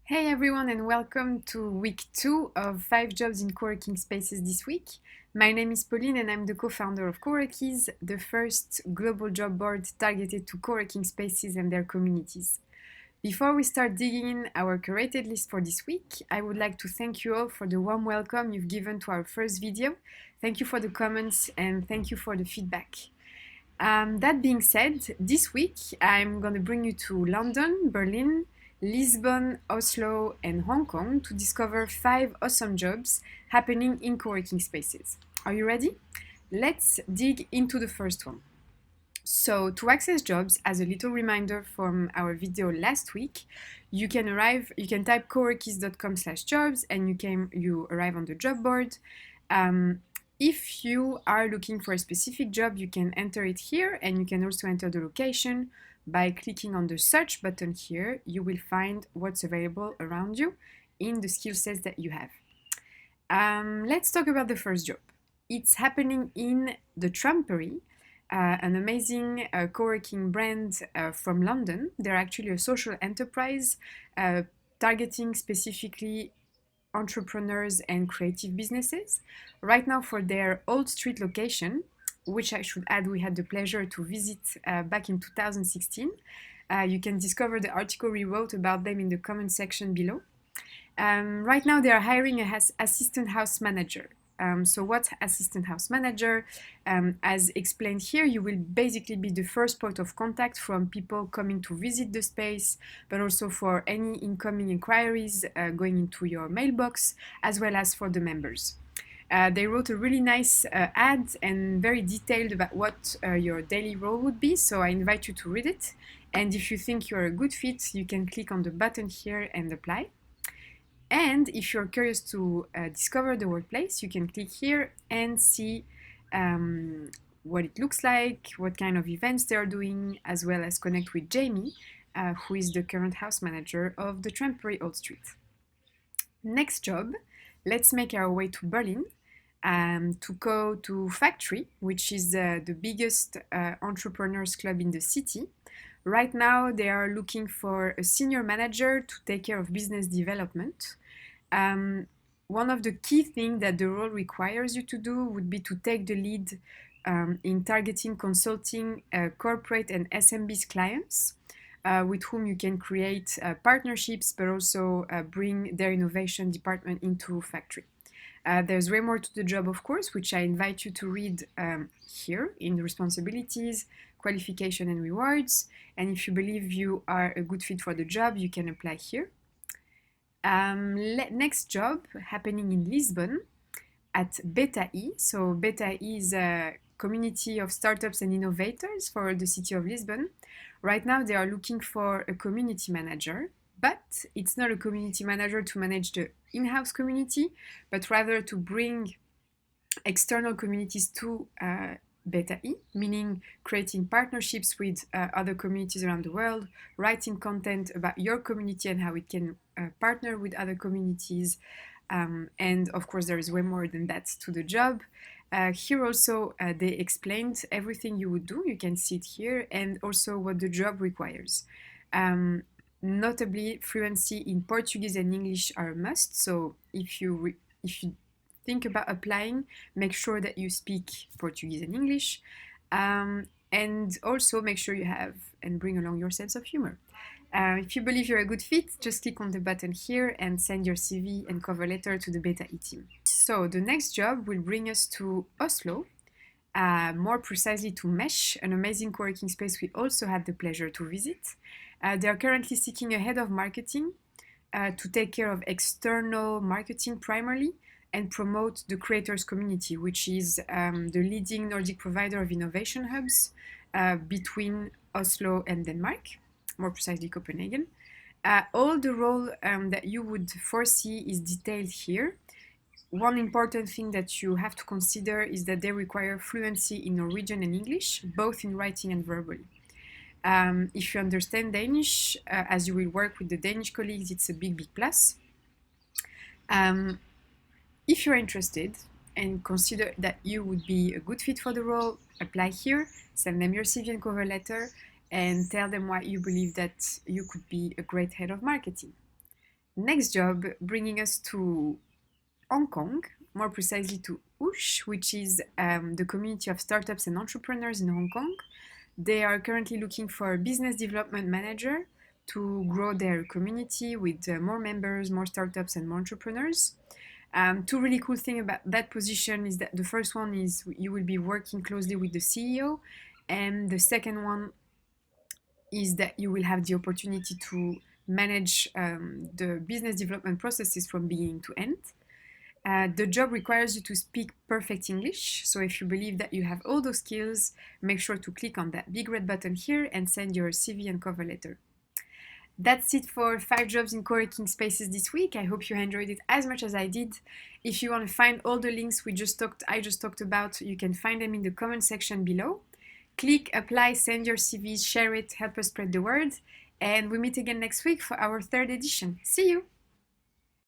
Hey everyone, and welcome to week 2 of 5 jobs in co-working spaces this week. My name is Pauline and I'm the co-founder of Coworkies, the first global job board targeted to co-working spaces and their communities. Before we start digging in our curated list for this week, I would like to thank you all for the warm welcome you've given to our first video. Thank you for the comments and thank you for the feedback. That being said, this week I'm going to bring you to London, Berlin, Lisbon, Oslo, and Hong Kong to discover 5 awesome jobs happening in co-working spaces. Are you ready? Let's dig into the first one. So to access jobs, as a little reminder from our video last week, you can type coworkies.com/jobs and you arrive on the job board. If you are looking for a specific job, you can enter it here, and you can also enter the location by clicking on the search button here. You will find what's available around you in the skill sets that you have. Let's talk about the first job. It's happening in the Trumpery, an amazing co-working brand from London. They're actually a social enterprise targeting specifically entrepreneurs and creative businesses. Right now, for their Old Street location, which I should add we had the pleasure to visit back in 2016, you can discover the article we wrote about them in the comment section below. Right now, they are hiring an assistant house manager. So what's assistant house manager? As explained here, you will basically be the first point of contact from people coming to visit the space, but also for any incoming inquiries going into your mailbox, as well as for the members. They wrote a really nice ad and very detailed about what your daily role would be, so I invite you to read it. And if you think you're a good fit, you can click on the button here and apply. And if you're curious to discover the workplace, you can click here and see what it looks like, what kind of events they're doing, as well as connect with Jamie, who is the current house manager of the Trumpery Old Street. Next job, let's make our way to Berlin to go to Factory, which is the biggest entrepreneurs club in the city. Right now, they are looking for a senior manager to take care of business development. One of the key things that the role requires you to do would be to take the lead in targeting consulting corporate and SMBs clients with whom you can create partnerships, but also bring their innovation department into Factory. There's way more to the job, of course, which I invite you to read here in the responsibilities, qualification, and rewards. And if you believe you are a good fit for the job, you can apply here. Next job happening in Lisbon at Beta E. So Beta E is a community of startups and innovators for the city of Lisbon. Right now, they are looking for a community manager, but it's not a community manager to manage the in-house community, but rather to bring external communities to Beta E, meaning creating partnerships with other communities around the world, writing content about your community and how it can partner with other communities. And of course, there is way more than that to the job. Here also, they explained everything you would do. You can see it here, and also what the job requires. Notably, fluency in Portuguese and English are a must. So if you think about applying, make sure that you speak Portuguese and English, and also make sure you have and bring along your sense of humor. If you believe you're a good fit, just click on the button here and send your CV and cover letter to the Beta E team. So the next job will bring us to Oslo, more precisely to Mesh, an amazing co-working space we also had the pleasure to visit. They are currently seeking a head of marketing to take care of external marketing primarily and promote the creators community, which is the leading Nordic provider of innovation hubs between Oslo and Denmark, more precisely Copenhagen. All the role that you would foresee is detailed here. One important thing that you have to consider is that they require fluency in Norwegian and English, both in writing and verbally. If you understand Danish, as you will work with the Danish colleagues, it's a big plus. If you're interested and consider that you would be a good fit for the role, apply here, send them your CV and cover letter, and tell them why you believe that you could be a great head of marketing. Next job bringing us to Hong Kong, more precisely to Oosh, which is the community of startups and entrepreneurs in Hong Kong. They are currently looking for a business development manager to grow their community with more members, more startups, and more entrepreneurs. Two really cool things about that position is that the first one is you will be working closely with the CEO, and the second one is that you will have the opportunity to manage the business development processes from beginning to end. The job requires you to speak perfect English, so if you believe that you have all those skills, make sure to click on that big red button here and send your CV and cover letter. That's it for 5 jobs in co-working spaces this week. I hope you enjoyed it as much as I did. If you want to find all the links I just talked about, you can find them in the comment section below. Click, apply, send your CVs, share it, help us spread the word, and we meet again next week for our third edition. See you!